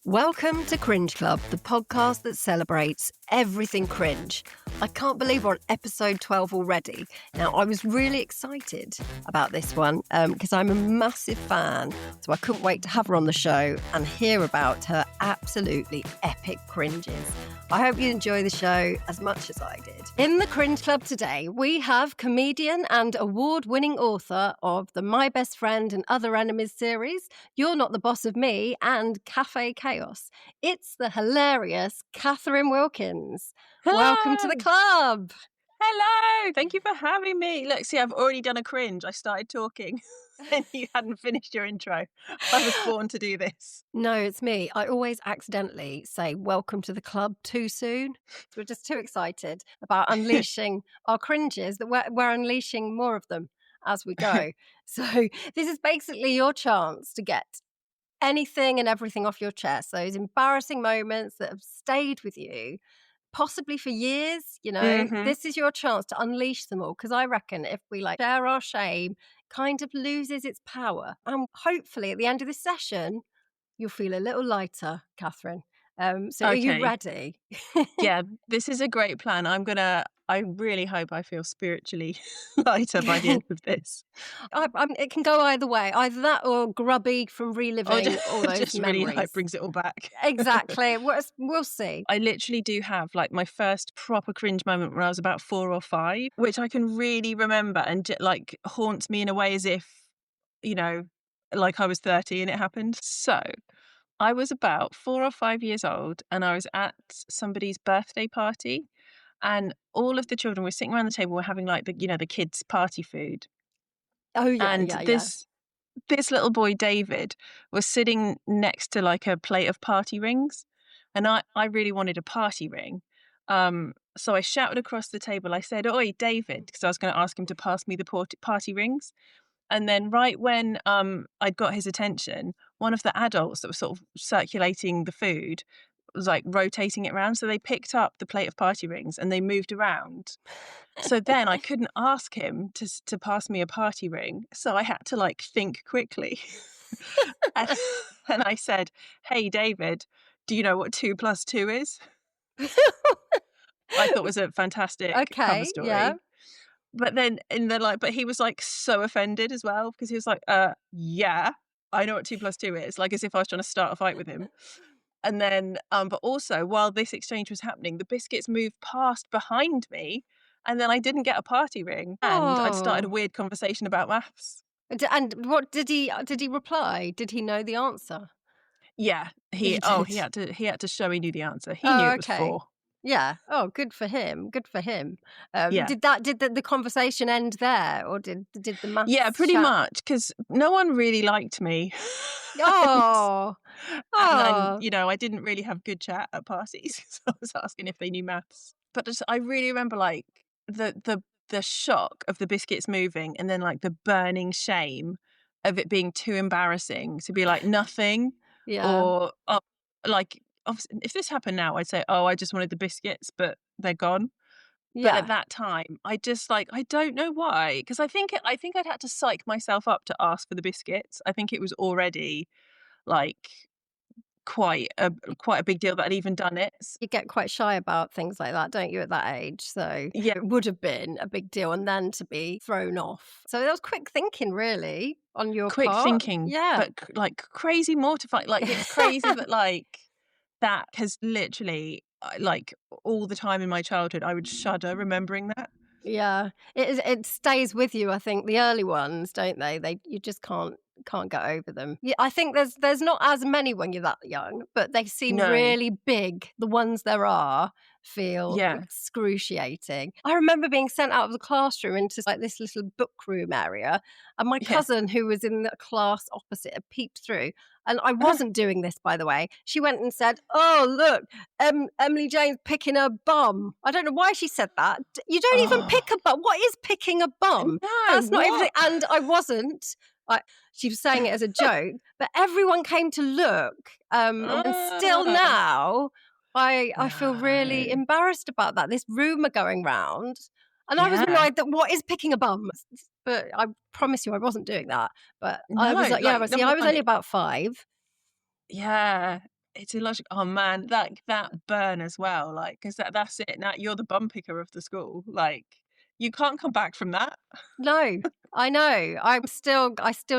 Welcome to Cringe Club, the podcast that celebrates everything cringe. I can't believe we're on episode 12 already. Now, I was really excited about this one because I'm a massive fan, so I couldn't wait to have her on the show and hear about her absolutely epic cringes. I hope you enjoy the show as much as I did. In the Cringe Club today, we have comedian and award-winning author of the My Best Friend and Other Enemies series, You're Not the Boss of Me, and Cafe Chaos. It's the hilarious Catie Wilkins. Hello. Welcome to the club. Hello. Thank you for having me. Look, see, I've already done a cringe. I started talking and you hadn't finished your intro. I was born to do this. No, it's me. I always accidentally say welcome to the club too soon. We're just too excited about unleashing our cringes that we're unleashing more of them as we go. So this is basically your chance to get anything and everything off your chest. Those embarrassing moments that have stayed with you, possibly for years, you know, This is your chance to unleash them all. Because I reckon if we share our shame, kind of loses its power. And hopefully at the end of this session, you'll feel a little lighter, Catherine. So are you ready? Yeah, this is a great plan. I really hope I feel spiritually lighter by the end of this. It can go either way, either that or grubby from reliving all those just memories. really brings it all back. Exactly. We'll see. I literally do have my first proper cringe moment when I was about 4 or 5, which I can really remember and haunts me in a way as if, I was 30 and it happened. So I was about 4 or 5 years old and I was at somebody's birthday party and all of the children were sitting around the table, were having the kids' party food. Oh, yeah. And this little boy, David, was sitting next to a plate of party rings. And I really wanted a party ring. So I shouted across the table, I said, "Oi, David," because I was going to ask him to pass me the party rings. And then right when I'd got his attention, one of the adults that was sort of circulating the food was rotating it around. So they picked up the plate of party rings and they moved around. So then I couldn't ask him to pass me a party ring. So I had to think quickly. and I said, "Hey, David, do you know what 2 + 2 is?" I thought it was a fantastic cover story. Yeah. But then but he was so offended as well because he was yeah, I know what 2 + 2 is, as if I was trying to start a fight with him. And then, but also while this exchange was happening, the biscuits moved past behind me and then I didn't get a party ring and I'd started a weird conversation about maths. And what did he reply? Did he know the answer? Yeah, he had to show he knew the answer. He knew it was 4. Yeah. Oh, good for him. Good for him. Yeah. Did the conversation end there, or did the maths? Yeah, pretty much, because no one really liked me. Oh. And I didn't really have good chat at parties, so I was asking if they knew maths. But I really remember the shock of the biscuits moving, and then the burning shame of it being too embarrassing to be nothing. Yeah. Or if this happened now, I'd say, "Oh, I just wanted the biscuits, but they're gone." Yeah. But at that time, I just I don't know why, because I think I'd had to psych myself up to ask for the biscuits. I think it was already quite a big deal that I'd even done it. You get quite shy about things like that, don't you, at that age? So yeah, it would have been a big deal, and then to be thrown off. So that was quick thinking, really, on your quick part. thinking. Yeah, but crazy mortifying. It's crazy that that has literally all the time in my childhood I would shudder remembering that. Yeah, it stays with you. I think the early ones, don't they? You just can't get over them. Yeah, I think there's not as many when you're that young, but they seem really big. The ones there are feel excruciating. I remember being sent out of the classroom into this little book room area, and my cousin, who was in the class opposite, had peeped through. And I wasn't doing this, by the way. She went and said, "Oh, look, Emily Jane's picking her bum." I don't know why she said that. You don't even pick a bum. What is picking a bum? No, that's not even. And I wasn't. She was saying it as a joke, but everyone came to look. And still now, I feel really embarrassed about that. This rumour going round. And I was annoyed that what is picking a bum? But I promise you I wasn't doing that. But I was I was only about 5. Yeah. it's illogical. Oh man, that burn as well, like, 'cause that's it. Now you're the bum picker of the school. Like, you can't come back from that. No, I know. I still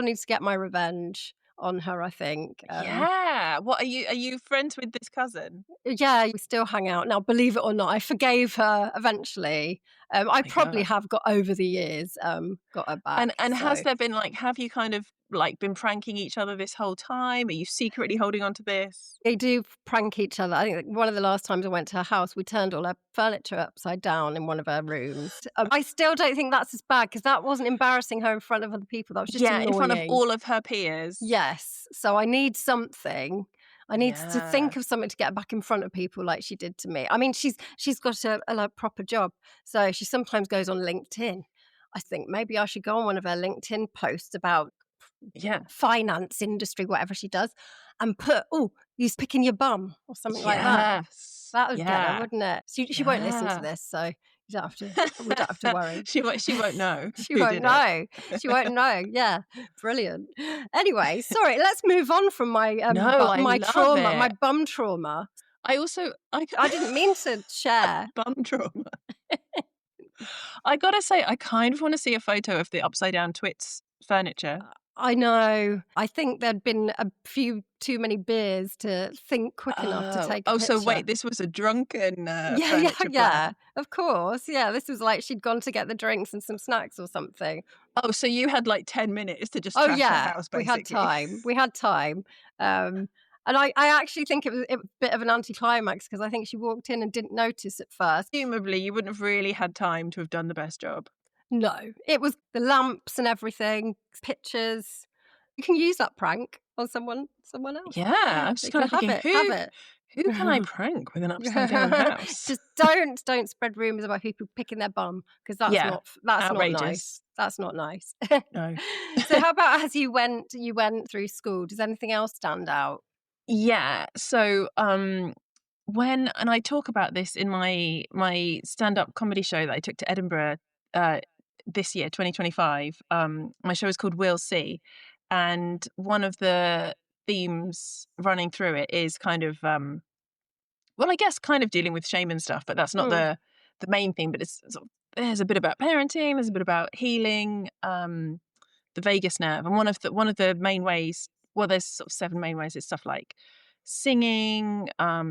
need to get my revenge on her, I think. Yeah. What are you friends with this cousin? Yeah, we still hang out. Now, believe it or not, I forgave her eventually. Oh I my probably God. have got over the years, got her back. And has So there been like, have you kind of like been pranking each other this whole time? Are you secretly holding on to this? they do prank each other. I think like, one of the last times I went to her house, we turned all her furniture upside down in one of her rooms. I still don't think that's as bad because that wasn't embarrassing her in front of other people. That was just Yeah, in front of annoying. all of her peers. Yes. So I need something. I need to Yeah. think of something to get back in front of people like she did to me. I mean, she's got a like, proper job, so she sometimes goes on LinkedIn. I think maybe I should go on one of her LinkedIn posts about Yeah. finance industry, whatever she does, and put, "Oh, you're picking your bum" or something like that. Yes. That would get her, Yeah. wouldn't it? She won't listen to Yeah. this, so you don't have to. We don't have to worry. She won't know She who won't did it. know. She won't know. Yeah, brilliant. Anyway, sorry, let's move on from my, No, I my love trauma, my it. bum trauma. I also I didn't mean to share. bum trauma. I gotta say, I kind of wanna see a photo of the upside down Twits furniture. I know. I think there'd been a few too many beers to think quick enough to Oh. take a Oh, so picture. wait, this was a drunken, Yeah, yeah, furniture yeah, prank. of course. Yeah, this was like she'd gone to get the drinks and some snacks or something. Oh, so you had, like, 10 minutes to just Oh, trash her yeah, house, we had basically. time. We had time. And I actually think it was a bit of an anticlimax because I think she walked in and didn't notice at first. Presumably, you wouldn't have really had time to have done the best job. No, it was the lamps and everything, pictures. You can use that prank on someone else. Yeah, I'm just You kinda can thinking, have who can I it. prank with an upside down house? Just don't spread rumors about people picking their bum because Yeah, that's not nice. outrageous. That's not nice. No. So how about as you went through school, does anything else stand out? Yeah, so, when and I talk about this in my stand-up comedy show that I took to Edinburgh, this year, 2025. My show is called We'll See, and one of the themes running through it is kind of, well, I guess kind of dealing with shame and stuff, but that's not Mm. the main thing, but it's sort of there's a bit about parenting, there's a bit about healing, the vagus nerve, and one of the main ways, well, there's sort of 7 main ways. It's stuff like singing,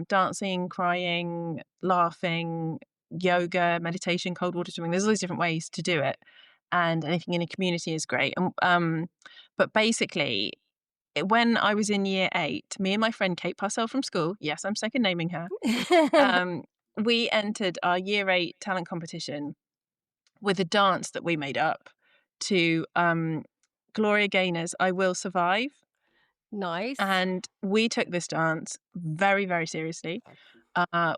dancing, crying, laughing, yoga, meditation, cold water swimming. There's all these different ways to do it, and anything in a community is great. And but basically, when I was in year 8, me and my friend Kate Purcell from school, yes, I'm second naming her, um, we entered our year 8 talent competition with a dance that we made up to Gloria Gaynor's "I Will Survive." Nice. And we took this dance very, very seriously.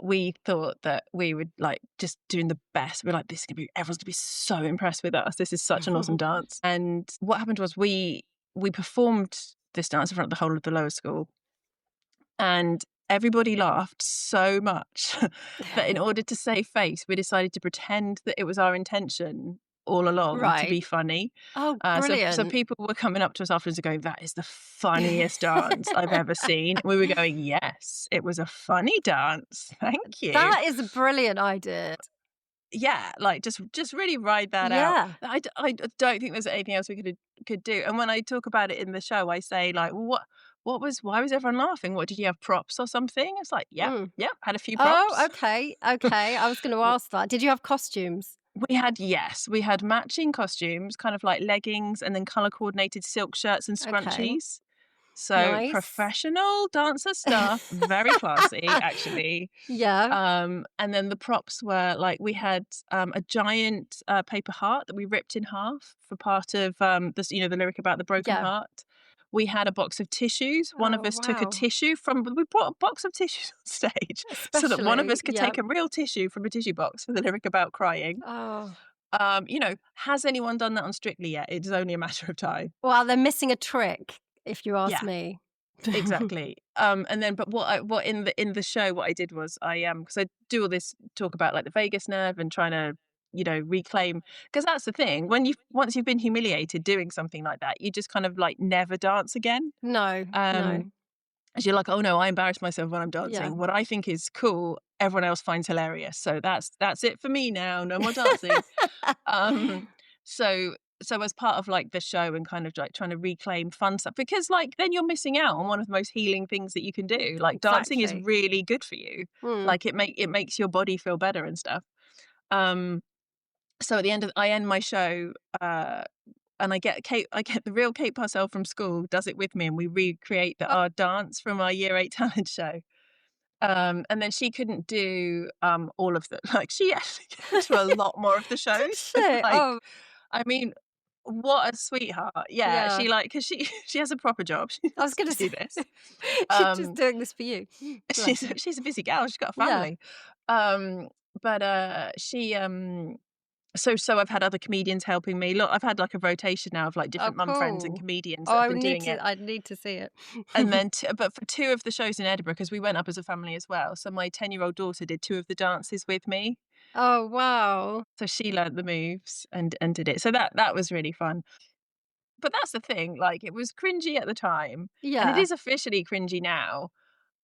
We thought that we would like just doing the best. We're like, this is gonna be everyone's gonna be so impressed with us. This is such an awesome dance. And what happened was we performed this dance in front of the whole of the lower school, and everybody laughed so much that in order to save face, we decided to pretend that it was our intention all along to Right. be funny. Oh, So brilliant. people were coming up to us afterwards and going, "That is the funniest dance I've ever seen." We were going, "Yes, it was a funny dance. Thank you." That is a brilliant idea. Yeah, like just really ride that out. Yeah. I don't think there's anything else we could do. And when I talk about it in the show, I say like, well, what was why was everyone laughing? What did you have props or something? It's like, yeah, Mm. yeah, had a few Oh, props. okay, okay. I was gonna ask that. Did you have costumes? We had yes, we had matching costumes, kind of like leggings and then color coordinated silk shirts and Okay. scrunchies. So Nice. professional dancer stuff, very classy actually. Yeah, And then the props were like we had a giant paper heart that we ripped in half for part of this, the lyric about the broken yeah. heart. We had a box of tissues. One of Oh, us took a wow. tissue from. We brought a box of tissues on stage so that one of Especially us could yeah. take a real tissue from a tissue box for the lyric about crying. Oh. Has anyone done that on Strictly yet? It's only a matter of time. Well, they're missing a trick, if you ask Yeah, me. exactly. And then, but what in the show, what I did was because I do all this talk about like the vagus nerve and trying to reclaim, because that's the thing, when once you've been humiliated doing something like that, you just kind of like never dance again. No, Um, no. As you're like, "Oh, no, I embarrass myself when I'm Yeah. dancing. What I think is cool, everyone else finds hilarious. So that's it for me now. No more dancing." Um, so so as part of, like, the show and kind of, like, trying to reclaim fun stuff because, like, then you're missing out on one of the most healing things that you can do. Like, dancing is Exactly. really good for you. Mm. Like, it makes your body feel better and stuff. Um, so at the end of I end my show, and I get the real Kate Parcell from school does it with me, and we recreate Oh, our dance from our year 8 talent show. And then she couldn't do, all of the like, she actually came to a lot more of the did shows. she? Like, Oh, I mean, what a sweetheart. Yeah, yeah. she, like, because she has a proper job. She I was doesn't gonna do say this. she's just Um, doing this for you. Bless her. she's a busy gal, she's got a Yeah. family. Um, but, so I've had other comedians helping me. Look, I've had, like, a rotation now of, like, Oh, different mum friends and cool. comedians Oh, that have been doing it. I need to see it. And then but for 2 of the shows in Edinburgh, because we went up as a family as well, so my 10-year-old daughter did 2 of the dances with me. Oh, wow. So she learnt the moves and did it. So that was really fun. But that's the thing, like, it was cringy at the time, and it Yeah. is officially cringy now,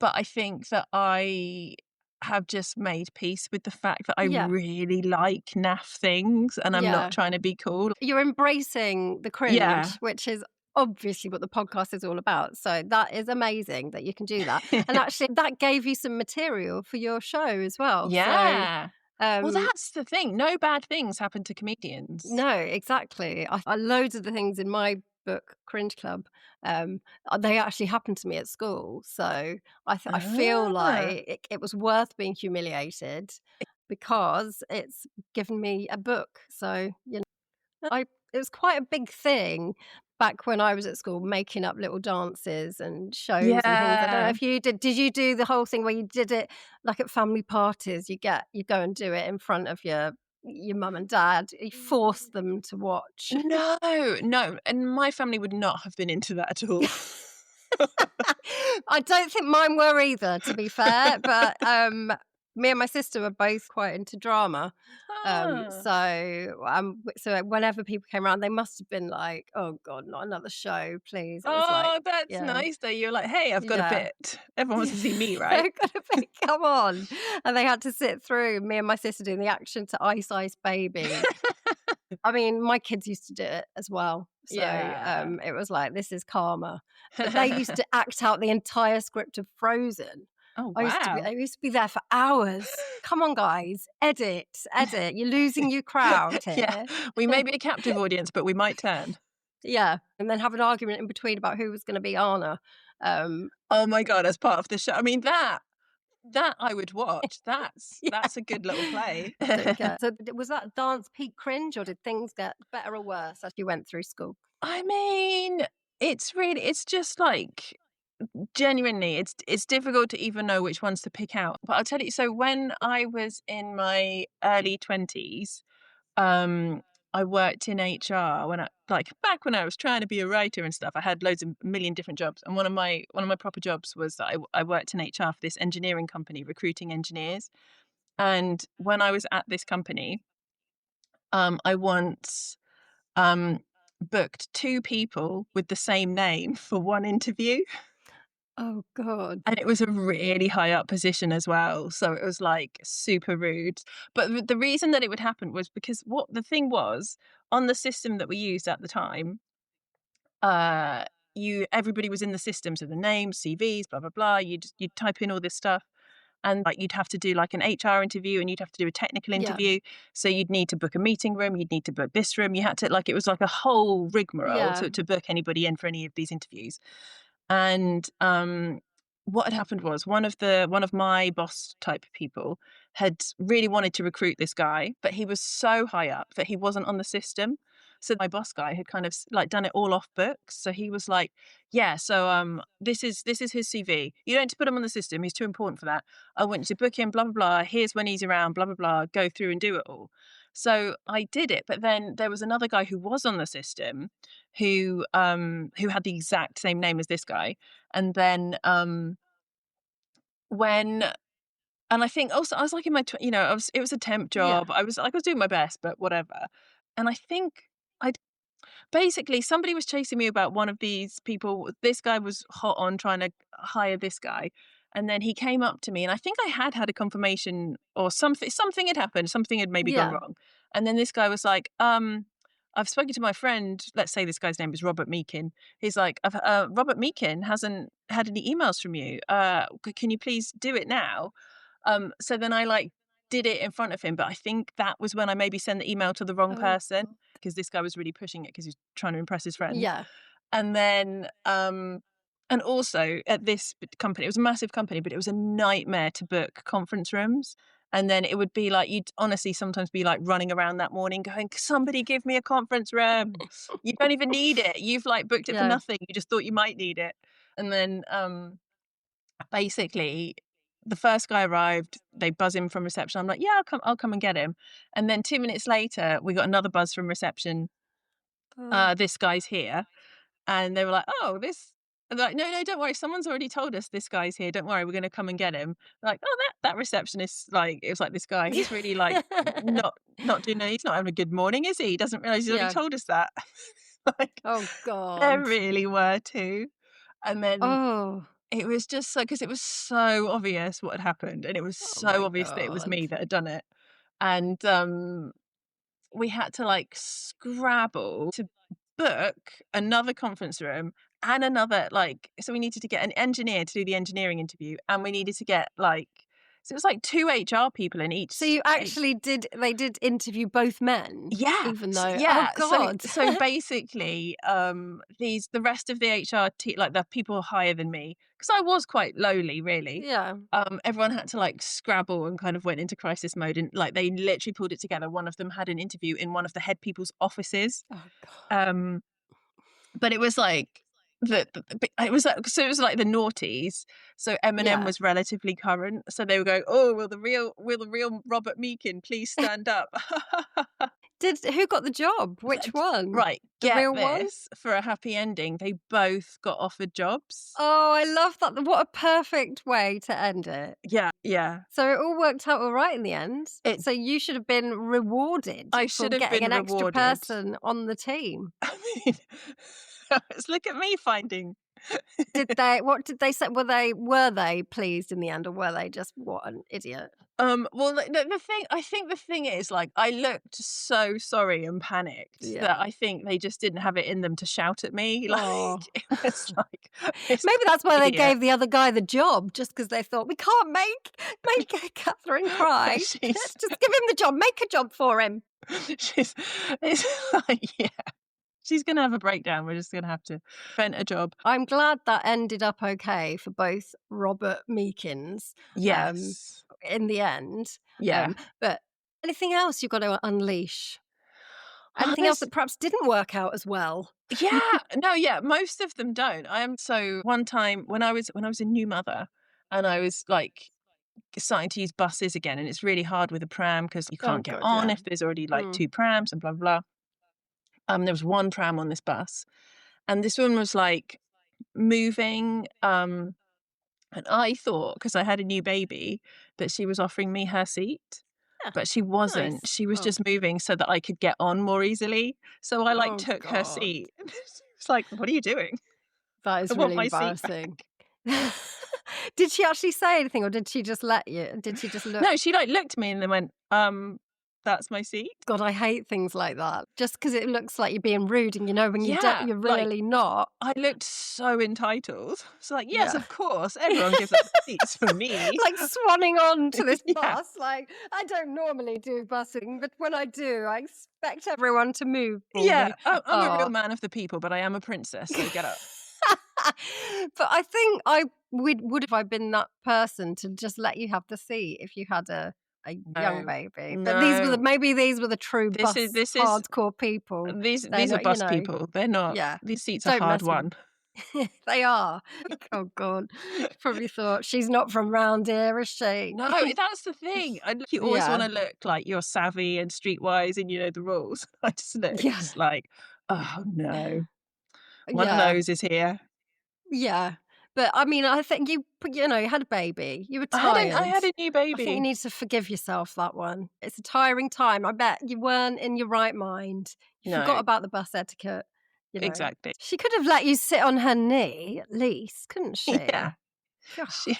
but I think that I have just made peace with the fact that I Yeah. really like naff things, and I'm not Yeah. trying to be cool. You're embracing the Yeah. cringe, which is obviously what the podcast is all about. So that is amazing that you can do that. And actually that gave you some material for your show as well. So Yeah. Well, um that's the thing, no bad things happen to comedians. no, exactly. Loads of the things in my book, Cringe Club, they actually happened to me at school. So I feel Ah. like it was worth being humiliated because it's given me a book. So I it was quite a big thing back when I was at school, making up little dances and shows and things. I don't know Yeah. if you did you do the whole thing where you did it like at family parties? You go and do it in front of your mum and dad. You force them to watch. No, no, and my family would not have been into that at all. I don't think mine were either, to be fair, but, me and my sister were both quite into drama. Ah. So whenever people came around, they must have been like, "Oh god, not another show, please." It was like Oh, that's yeah, nice though. You're like, "Hey, I've got a yeah. bit." Everyone wants to see me, right? They're gonna be come on. And they had to sit through me and my sister doing the action to Ice Ice Baby. I mean, my kids used to do it as well. So, Yeah. it was like, this is karma. But they used to act out the entire script of Frozen. Oh, wow. I used to be there for hours. Come on, guys, edit, edit. You're losing your crowd Yeah, here. we may be a captive audience, but we might turn. Yeah, and then have an argument in between about who was gonna be Anna. Um, Oh my god, as part of the show. I mean, that I would watch. yeah, That's a good little play. I don't care. So, was that dance peak cringe, or did things get better or worse as you went through school? I mean, it's just like genuinely, it's difficult to even know which ones to pick out. But I'll tell you, so when I was in my early 20s, um, I worked in HR when I like back when I was trying to be a writer and stuff. I had loads of a million different jobs, and one of my proper jobs was that I worked in HR for this engineering company, recruiting engineers. And when I was at this company, I once um, booked 2 people with the same name for one interview. Oh god. And it was a really high up position as well, so it was, like, super rude. But the reason that it would happen was because what the thing was, on the system that we used at the time, uh, you everybody was in the system, so the names, CVs, blah, blah, blah, you'd type in all this stuff, and, like, you'd have to do, like, an HR interview, and you'd have to do a technical Yeah, interview, so you'd need to book a meeting room, you'd need to book this room, you had to like, it was like a whole rigmarole yeah, to book anybody in for any of these interviews. And, what had happened was one of my boss type people had really wanted to recruit this guy, but he was so high up that he wasn't on the system. So my boss guy had kind of like done it all off books. So he was like, "Yeah, so this is his CV. You don't need to put him on the system. He's too important for that. I want you to book him. Blah blah blah. Here's when he's around. Blah blah blah. Go through and do it all." So I did it, but then there was another guy who was on the system, who had the exact same name as this guy, and then when and I think also I was like in my I was it was a temp yeah. job. I was doing my best, but whatever. And I think I basically somebody was chasing me about one of these people. This guy was hot on trying to hire this guy. And then he came up to me, and I think I had a confirmation or something. Something had happened. Something had maybe gone Yeah. wrong. And then this guy was like, I've spoken to my friend. Let's say this guy's name is Robert Meakin. He's like, Robert Meakin hasn't had any emails from you. Can you please do it now? So then I like did it in front of him, but I think that was when I maybe sent the email to the wrong Oh, person, because this guy was really pushing it because he's trying to impress his friend. yeah. And then, and also at this company, it was a massive company, but it was a nightmare to book conference rooms. And then it would be like, you'd honestly sometimes be like running around that morning going, somebody give me a conference room. You don't even need it. You've like booked it for Yeah. nothing. You just thought you might need it. And then, basically the first guy arrived, they buzz him from reception. I'm like, yeah, I'll come and get him. And then 2 minutes later, we got another buzz from reception. Oh. This guy's here. And they were like, oh, and they're like, no, don't worry. Someone's already told us this guy's here. Don't worry. We're going to come and get him. Like, oh, that receptionist, like, it was like this guy. He's really like not doing it. He's not having a good morning, is he? He doesn't realize he's Yeah. already told us that. Like, Oh, there God. really were too. And then Oh. it was just so, because it was so obvious what had happened, and it was Oh, my so obvious that it was me God. that had done it. And we had to like scrabble to book another conference room and another, like, so we needed to get an engineer to do the engineering interview, and we needed to get like, so it was like 2 HR people in each. So you actually they did interview both men? Yeah. Even though, Yeah. oh, God. So basically, the rest of the HR team, like the people higher than me, because I was quite lowly, really. Yeah. Everyone had to like scrabble and kind of went into crisis mode, and like they literally pulled it together. One of them had an interview in one of the head people's offices. Oh, God. But it was like it was like, so it was like the noughties. So Eminem Yeah. was relatively current. So they were going, oh, will the real Robert Meakin please stand up? Who got the job? Which one? Right, The get real one? this, for a happy ending, they both got offered jobs. Oh, I love that. What a perfect way to end it. Yeah. So it all worked out all right in the end. So you should have been rewarded I for should have getting been an extra rewarded. person on the team. I mean, look at me finding. What did they say? Were they pleased in the end, or were they just, what an idiot? Well, I think the thing is, like, I looked so sorry and panicked Yeah. that I think they just didn't have it in them to shout at me. Like, Oh. it was like, this Maybe that's why they idiot. gave the other guy the job, just because they thought, we can't make Catherine cry. Let's just give him the job. Make a job for him. It's like, yeah. She's going to have a breakdown. We're just going to have to invent a job. I'm glad that ended up okay for both Robert Meakins. Yes. In the end. Yeah. But anything else you've got to unleash? Anything else that perhaps didn't work out as well? Yeah. No, yeah. Most of them don't. So one time when I was a new mother, and I was like starting to use buses again, and it's really hard with a pram because you can't get on if there's already like 2 prams and blah, blah, blah. There was 1 pram on this bus, and this one was like moving, and I thought, because I had a new baby, that she was offering me her seat. But she wasn't. Nice. She was just moving so that I could get on more easily. So I like Oh, took her God. seat. It's like, what are you doing? That is I want really my seat embarrassing. Did she actually say anything, or did she just let you? Did she just look? No, she like looked at me and then went, that's my seat. God, I hate things like that. Just because it looks like you're being rude, and you know when you Yeah, don't, you're like, really not. I looked so entitled. It's like, yes, Yeah. of course. Everyone gives up seats for me. Like swanning on to this Yeah. bus. Like, I don't normally do busing, but when I do, I expect everyone to move for Yeah, me. I'm a Oh. real man of the people, but I am a princess, so get up. But I think I would have I been that person to just let you have the seat if you had a young No, baby. But maybe these were the true This is hardcore people. These They're are not, bus people. They're not. Yeah. These seats Don't are hard mess with won. They are. Oh, God. Probably thought, she's not from round here, is she? No, that's the thing. You always Yeah. want to look like you're savvy and streetwise and you know the rules. I just look Yeah. just like, oh no, one Yeah. of those is here. Yeah. But I mean, I think you had a baby. You were I tired. had a new I think you baby. need to forgive yourself that one. It's a tiring time. I bet you weren't in your right mind. You No. forgot about the bus etiquette. you know. exactly. She could have let you sit on her knee at least, couldn't she? Yeah. God. She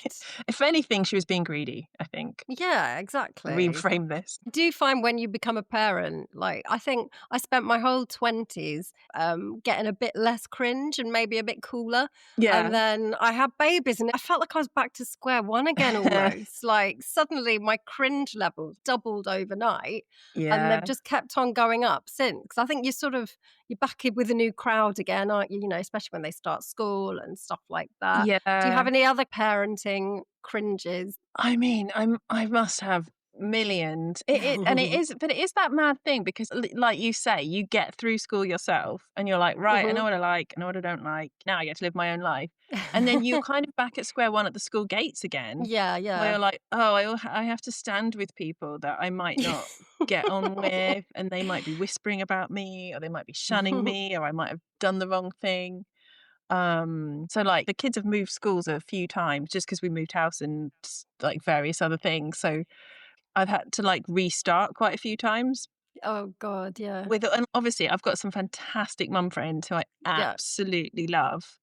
if anything, she was being greedy, I think. Yeah, exactly. Reframe this. I do find when you become a parent, like I think I spent my whole 20s getting a bit less cringe and maybe a bit cooler. And Yeah. then I had babies and I felt like I was back to square one again almost. Like suddenly my cringe levels doubled overnight and they've Yeah. just kept on going up since. I think you're back in with a new crowd again, aren't you? You know, especially when they start school and stuff like that. Do you have Yeah. any other parenting cringes? I mean, I must have millions. It is that mad thing because, like you say, you get through school yourself, and you're like, right, I know Mhm. what I like, I know what I don't like. Now I get to live my own life, and then you're kind of back at square one at the school gates again, Yeah, where yeah. you're like, oh, I have to stand with people that I might not get on with, and they might be whispering about me, or they might be shunning me, or I might have done the wrong thing. So like the kids have moved schools a few times just because we moved house and like various other things. So I've had to like restart quite a few times Oh god, yeah. with, and obviously I've got some fantastic mum friends who I Yeah. absolutely love.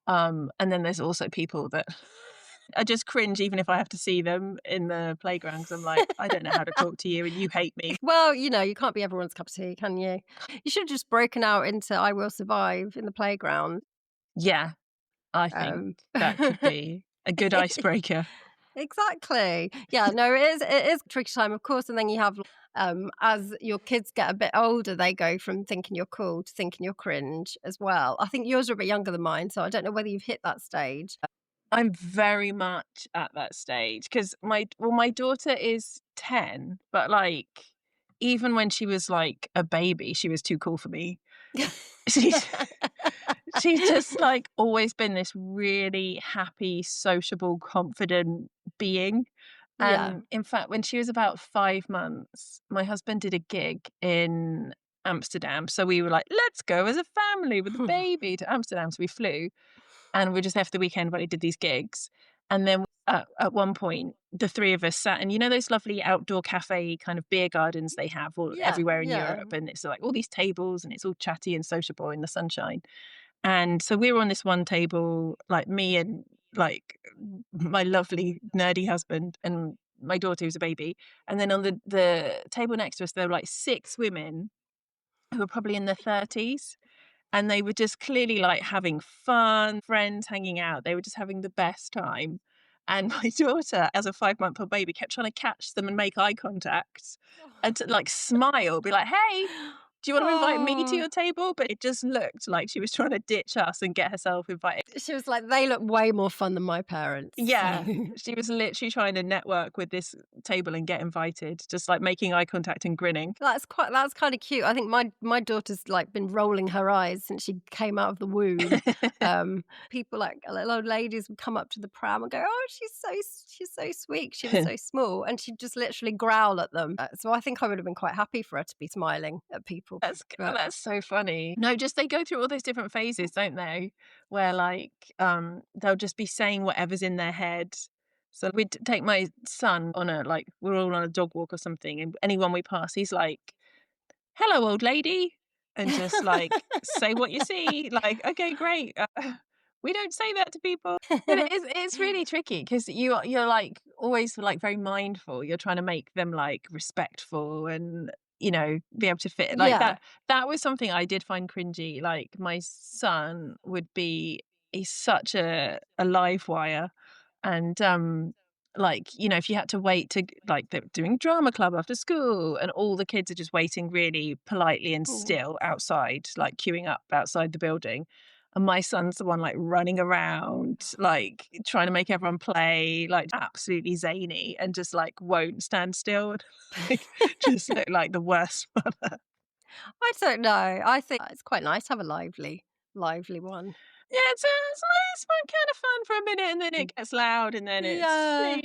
And then there's also people that I just cringe even if I have to see them in the playground because I'm like, I don't know how to talk to you and you hate me. Well, you know, you can't be everyone's cup of tea, can you? You should have just broken out into "I Will Survive" in the playground. Yeah, I think Um that could be a good icebreaker. Exactly. Yeah, no, it is a tricky time, of course, and then you have, as your kids get a bit older, they go from thinking you're cool to thinking you're cringe as well. I think yours are a bit younger than mine, so I don't know whether you've hit that stage. I'm very much at that stage because my daughter is 10, but, like, even when she was, like, a baby, she was too cool for me. She's she's just, like, always been this really happy, sociable, confident being, Yeah. and, in fact, when she was about 5 months, my husband did a gig in Amsterdam, so we were like, "Let's go as a family with the baby to Amsterdam," so we flew, and we just left the weekend while he did these gigs. And then at one point, the three of us sat in, you know, those lovely outdoor cafe kind of beer gardens they have all Yeah, everywhere in yeah. Europe. And it's like all these tables and it's all chatty and sociable in the sunshine. And so we were on this one table, like me and like my lovely nerdy husband and my daughter who's a baby. And then on the table next to us, there were like six women who were probably in their 30s, and they were just clearly, like, having fun, friends hanging out, they were just having the best time, and my daughter, as a five-month-old baby, kept trying to catch them and make eye contact and to, like, smile, be like, "Hey, do you wanna invite me to Oh. your table?" But it just looked like she was trying to ditch us and get herself invited. She was like, "They look way more fun than my parents." So Yeah, she was literally trying to network with this table and get invited, just, like, making eye contact and grinning. that's kinda cute. I think my daughter's, like, been rolling her eyes since she came out of the womb. People like little old ladies would come up to the pram and go, "Oh, she's so sweet. She was so small," and she'd just literally growl at them. So I think I would have been quite happy for her to be smiling at people. But That's so funny. No, just they go through all those different phases, don't they? Where like, they'll just be saying whatever's in their head. So we'd take my son on a like we're all on a dog walk or something, and anyone we pass, he's like, "Hello, old lady," and just like say what you see. Like, okay, great. We don't say that to people. But it's really tricky because you're like always like very mindful. You're trying to make them like respectful and be able to fit like Yeah. that. That was something I did find cringy. Like my son would be he's such a live wire, and like if you had to wait to like they're doing drama club after school and all the kids are just waiting really politely and Mm. still outside, like queuing up outside the building, and my son's the one, like, running around, like, trying to make everyone play, like, absolutely zany and just, like, won't stand still and, like, just look like the worst mother. I don't know. I think it's quite nice to have a lively one. Yeah, it's nice, but kind of fun for a minute, and then it gets loud, and then it's Yeah.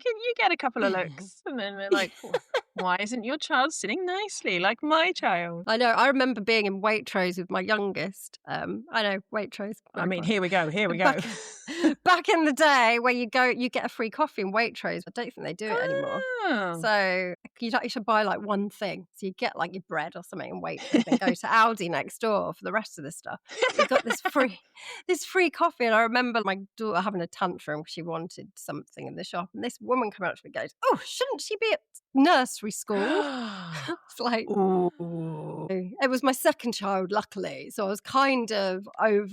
you get a couple of looks, and then they're like, "Wha Why isn't your child sitting nicely like my child? I know. I remember being in Waitrose with my youngest. I know Waitrose. I Very mean, close. here we go, here we go. Back back in the day, where you get a free coffee in Waitrose. I don't think they do it anymore. Oh. So you should buy like one thing. So you get like your bread or something in Waitrose, then go to Aldi next door for the rest of the stuff. But you got this free coffee, and I remember my daughter having a tantrum because she wanted something in the shop, and this woman came up to me and goes, "Oh, shouldn't she be at nursery school?" It's like, Ooh. it was my second child, luckily, so I was kind of over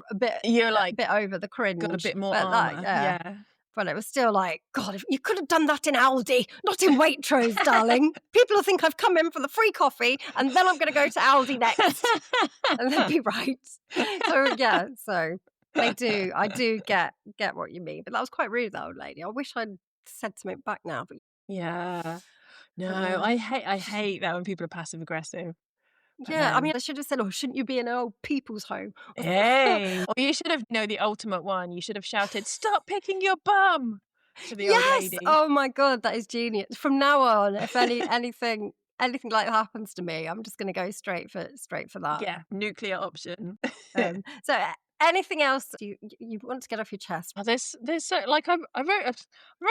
You're a like, bit over the got a cringe, bit more but that, armour, yeah. yeah. But it was still like, God, if you could have done that in Aldi, not in Waitrose, darling. People will think I've come in for the free coffee, and then I'm going to go to Aldi next, and they'd be right. So yeah, so I do get what you mean, but that was quite rude, that old lady. I wish I'd said something back now, Yeah. No, but yeah. I hate that when people are passive aggressive. But Yeah, I mean, then, I should have said, "Oh, shouldn't you be in an old people's home?" hey, or you should have the ultimate one. You should have shouted, "Stop picking your bum!" to the old Yes! lady. Oh my god, that is genius. From now on, if anything like that happens to me, I'm just gonna go straight for that. Yeah, nuclear option. So anything else you want to get off your chest? Oh, there's so like I wrote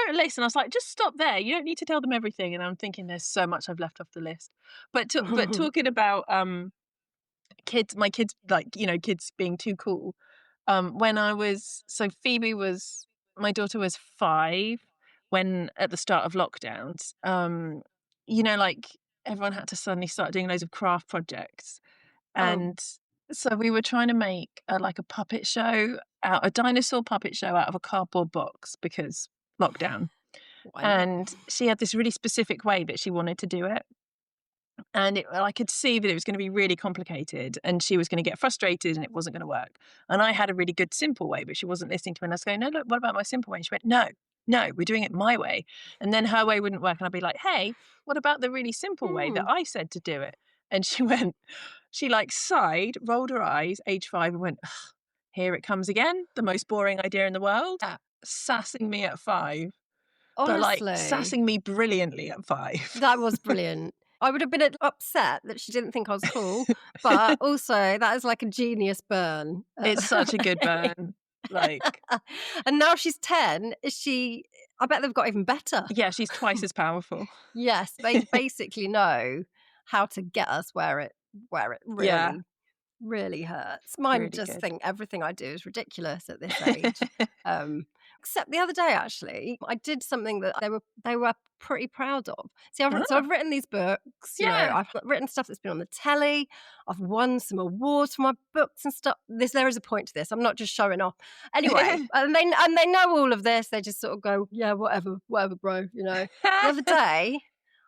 a list and I was like, just stop there. You don't need to tell them everything. And I'm thinking there's so much I've left off the list. But talking about my kids, like, kids being too cool. When I was so Phoebe was my daughter was 5 when at the start of lockdowns. Like everyone had to suddenly start doing loads of craft projects. Oh, And so we were trying to make a dinosaur puppet show out of a cardboard box because lockdown. why not? And she had this really specific way that she wanted to do it. And I could see that it was going to be really complicated and she was going to get frustrated and it wasn't going to work. And I had a really good simple way, but she wasn't listening to me. And I was going, no, look, what about my simple way? And she went, no, we're doing it my way. And then her way wouldn't work. And I'd be like, hey, what about the really simple way that Hmm. I said to do it? And she like sighed, rolled her eyes, age 5, and went, "Ugh, here it comes again. The most boring idea in the world. Sassing me at 5, but like Honestly, sassing me brilliantly at 5. that was brilliant. I would have been upset that she didn't think I was cool, but also that is like a genius burn. It's such a good burn. Like, And now she's 10. I bet they've got even better. yeah, she's twice as powerful. Yes, they basically know how to get us where it Yeah, really hurts. Mine really just good. think everything I do is ridiculous at this age. Um, except the other day, actually, I did something that they were pretty proud of. See, Ah, I've written these books. yeah. I've written stuff that's been on the telly. I've won some awards for my books and stuff. There is a point to this. I'm not just showing off. Anyway, and they know all of this. They just sort of go, yeah, whatever, bro. The other day,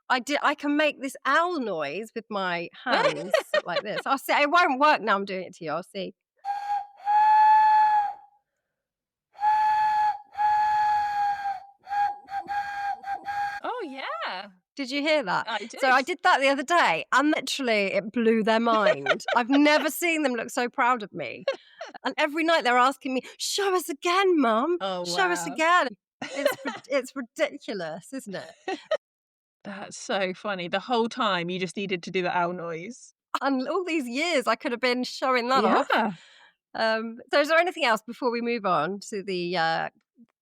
I can make this owl noise with my hands like this. I'll see. It won't work now. I'm doing it to you. I'll see. Oh, yeah. Did you hear that? I So I did. did that the other day, and literally it blew their mind. I've never seen them look so proud of me. And every night they're asking me, "Show us again, Mum. Oh, Show us wow. again." It's ridiculous, isn't it? That's so funny. The whole time you just needed to do the owl noise. And all these years I could have been showing that off. Yeah. So is there anything else before we move on to the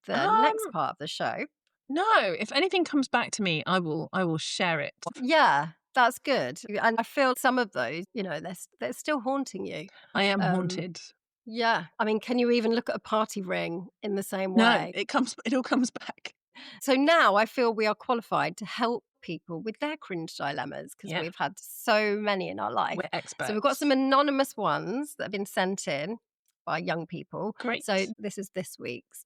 next Um, part of the show? no, if anything comes back to me, I will share it. Yeah, that's good. And I feel some of those, they're still haunting you. I am Um, haunted. yeah. I mean, can you even look at a party ring in the same No, way? it all comes back. So now I feel we are qualified to help people with their cringe dilemmas because Yeah, we've had so many in our life. we're So we've got experts. some anonymous ones that have been sent in by young people. So Great. this is this week's.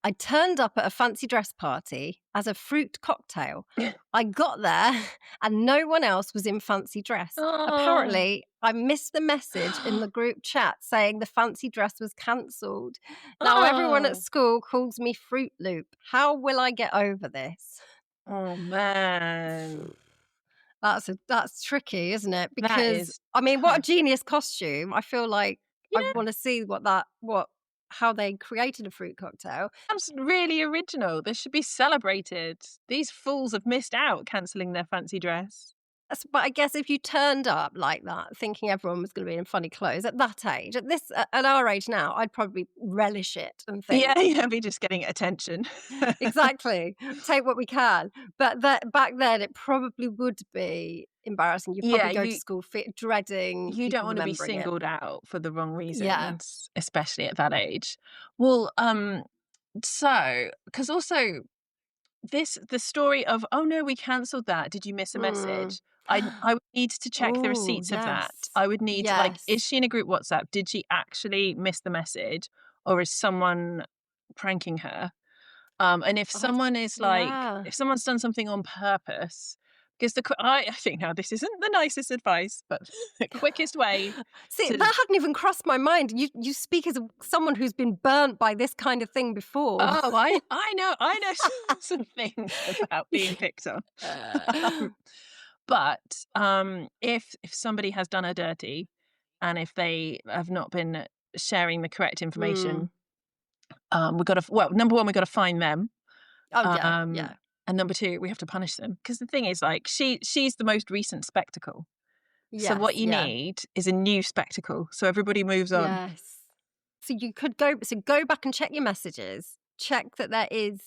I turned up at a fancy dress party as a fruit cocktail. I got there and no one else was in fancy dress. Oh. Apparently, I missed the message in the group chat saying the fancy dress was cancelled. Now everyone at Oh. school calls me Fruit Loop. How will I get over this? Oh, man. That's tricky, isn't it? That Because is I mean, what a tough. genius costume. I feel like I Yeah. want to see how they created a fruit cocktail. That's really original. This should be celebrated. These fools have missed out cancelling their fancy dress. But I guess if you turned up like that, thinking everyone was going to be in funny clothes at that age, at our age now, I'd probably relish it and Yeah, think, yeah, be just getting attention. exactly, take what we can. But that back then, it probably would be embarrassing. You'd Yeah, probably go to school dreading you don't people wanna be remembering it. singled out for the wrong Yeah. reasons, especially at that age. Well, so because also the story of, "Oh, no, we cancelled that. Did you miss a Mm. message?" I would need to check the Oh, receipts of that. yes. I would need to, like, is Yes. she in a group WhatsApp? Did she actually miss the message, or is someone pranking her? And if Oh, someone is like yeah. if someone's done something on purpose, because I think now this isn't the nicest advice, but the quickest way See, to that hadn't even crossed my mind. You speak as someone who's been burnt by this kind of thing before. oh, I know some things about being picked on. Um, but, if somebody has done her dirty, and if they have not been sharing the correct Mm. information, we've got to well, number 1, we've got to find them, Oh, yeah, um, yeah. and number 2, we have to punish them. Because the thing is, like, she's the most recent spectacle. So Yes, what you yeah. need is a new spectacle, so everybody moves on. Yes. So you could go back and check your messages, check that there is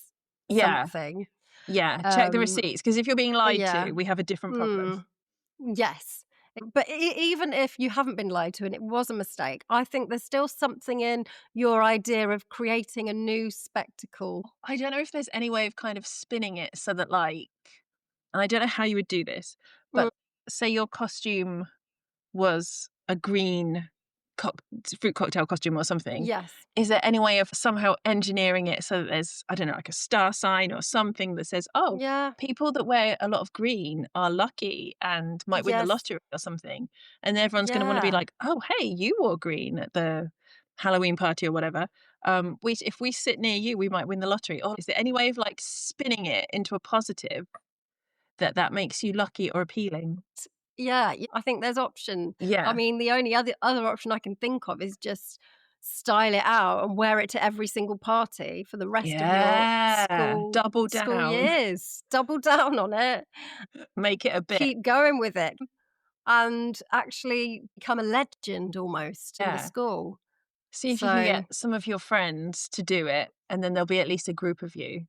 Yeah, something. yeah, check the Um, receipts. Because if you're being lied yeah. to, we have a different problem. Mm. Yes. But even if you haven't been lied to and it was a mistake, I think there's still something in your idea of creating a new spectacle. I don't know if there's any way of kind of spinning it so that, like, and I don't know how you would do this, Mm. but say your costume was a green cock fruit cocktail costume or something. Yes. Is there any way of somehow engineering it so that there's, I don't know, like a star sign or something that says, "Oh, Yeah. people that wear a lot of green are lucky and might win the Yes. lottery," or something, and everyone's gonna wanna be Yeah. like, "Oh, hey, you wore green at the Halloween party," or whatever. We if we sit near you, we might win the lottery." Or is there any way of, like, spinning it into a positive that makes you lucky or appealing? Yeah, I think there's option. I Yeah. mean, the only other option I can think of is just style it out and wear it to every single party for the rest of your Yeah, double school down, years. Double down on it. make it a bit. Keep going with it and actually become a legend almost in the Yeah. school. See if you can So, get some of your friends to do it, and then there'll be at least a group of you,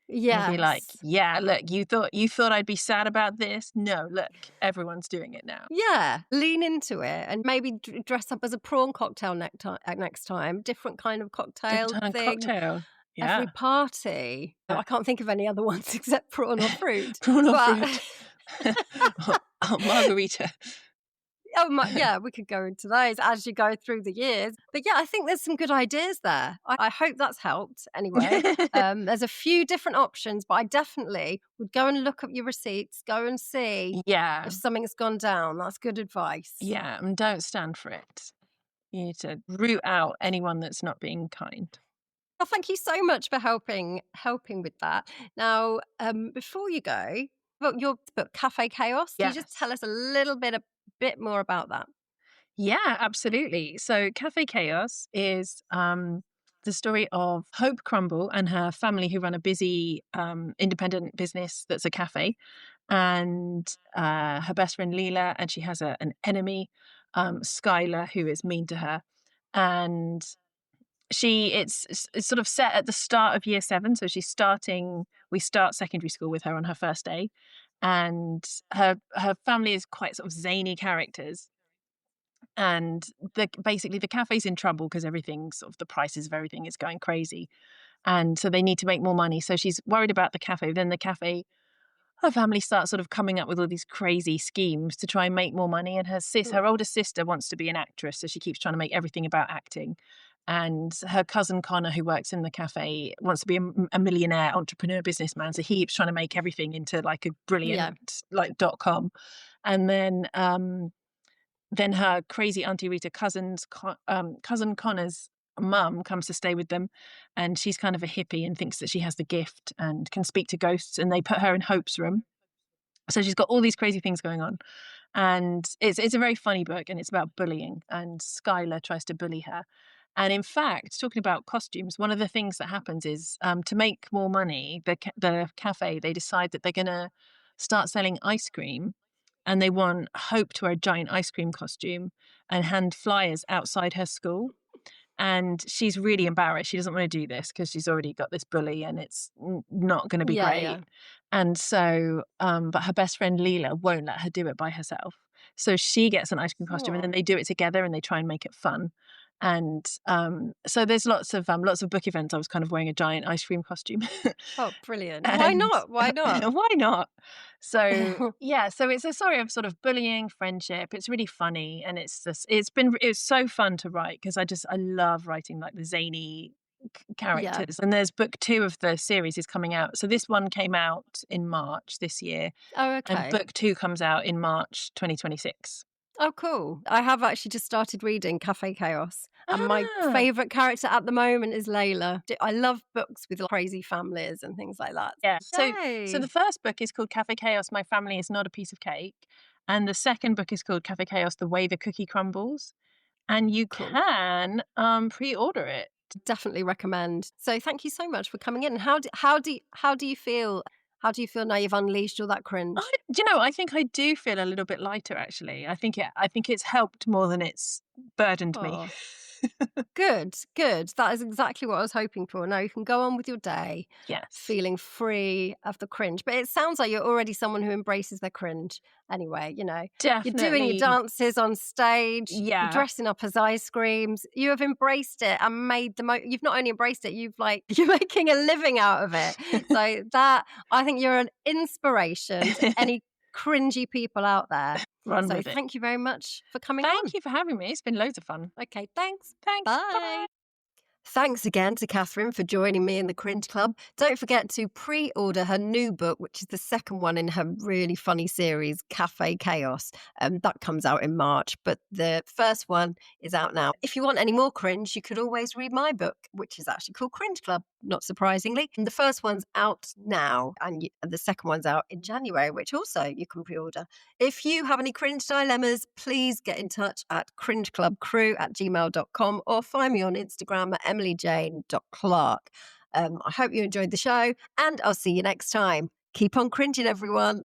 and you'll be like, yes. "Yeah, look, you thought I'd be sad about this? No, look, everyone's doing it now." Yeah, lean into it and maybe dress up as a prawn cocktail next time. Different kind of Different cocktail kind of thing. cocktail. Every Yeah. party. Yeah. I can't think of any other ones except prawn or fruit, Prawn or but fruit. Or margarita. yeah, we could go into those as you go through the years. But yeah, I think there's some good ideas there. I hope that's helped anyway. There's a few different options, but I definitely would go and look up your receipts, go and see Yeah. if something's gone down. That's good advice. Yeah, and don't stand for it. You need to root out anyone that's not being kind. Well, thank you so much for helping with that. Now, before you go, about your book, Cafe Chaos, can you just tell Yes. us a bit more about that? Yeah, absolutely. So Cafe Chaos is the story of Hope Crumble and her family who run a busy independent business that's a cafe. And her best friend Leela, and she has an enemy, Skylar, who is mean to her. And it's sort of set at the start of year 7. So we start secondary school with her on her first day. And her family is quite sort of zany characters, and basically the cafe's in trouble because everything sort of the prices of everything is going crazy, and so they need to make more money. So she's worried about the cafe. Then the cafe, her family starts sort of coming up with all these crazy schemes to try and make more money. And Mm. her older sister wants to be an actress, so she keeps trying to make everything about acting. And her cousin Connor, who works in the cafe, wants to be a millionaire entrepreneur businessman, so he keeps trying to make everything into like a Yeah. brilliant like .com. And then her crazy Auntie Rita cousin Connor's mum comes to stay with them, and she's kind of a hippie and thinks that she has the gift and can speak to ghosts, and they put her in Hope's room. So she's got all these crazy things going on, and it's a very funny book, and it's about bullying, and Skylar tries to bully her, And in fact, talking about costumes, one of the things that happens is to make more money, the cafe, they decide that they're going to start selling ice cream, and they want Hope to wear a giant ice cream costume and hand flyers outside her school. And she's really embarrassed. She doesn't want to do this because she's already got this bully and it's not going to be Yeah, great. yeah. And so, but her best friend Leela won't let her do it by herself. So she gets an ice cream costume and then Aw. they do it together and they try and make it fun. And so there's lots of book events. I was kind of wearing a giant ice cream costume. Oh, brilliant. Why And not? Why not? why not? So yeah, so it's a story of sort of bullying, friendship. It's really funny, and it's so fun to write because I love writing like the zany Yeah. characters. And there's book 2 of the series is coming out. So this one came out in March this year, Oh, and okay. book 2 comes out in March 2026. Oh, cool. I have actually just started reading Cafe Chaos, and my Ah, favourite character at the moment is Layla. I love books with crazy families and things like that. yeah. So the Yay! first book is called Cafe Chaos, My Family is Not a Piece of Cake. And the second book is called Cafe Chaos, The Way the Cookie Crumbles. And you Cool. can pre-order it. Definitely recommend. So thank you so much for coming in. How do you feel? How do you feel now you've unleashed all that cringe? I think I do feel a little bit lighter actually. I think it's helped more than it's burdened me. Oh, good, good. That is exactly what I was hoping for. Now you can go on with your day Yes. feeling free of the cringe. But it sounds like you're already someone who embraces their cringe anyway. You're doing your Definitely. dances on stage, you're Yeah. dressing up as ice creams. You have embraced it and made the most. You've not only embraced it, you're making a living out of it. So that, I think you're an inspiration to any cringy people out there. Run So with it. thank you very much for coming on. Thank you for having me. It's been loads of fun. Okay, thanks. Thanks. Bye. Bye. Thanks again to Catherine for joining me in the Cringe Club. Don't forget to pre-order her new book, which is the second one in her really funny series, Cafe Chaos. That comes out in March, but the first one is out now. If you want any more cringe, you could always read my book, which is actually called Cringe Club, not surprisingly. And the first one's out now, and the second one's out in January, which also you can pre-order. If you have any cringe dilemmas, please get in touch at cringeclubcrew@gmail.com or find me on Instagram at emilyjane.clark. I hope you enjoyed the show, and I'll see you next time. Keep on cringing, everyone.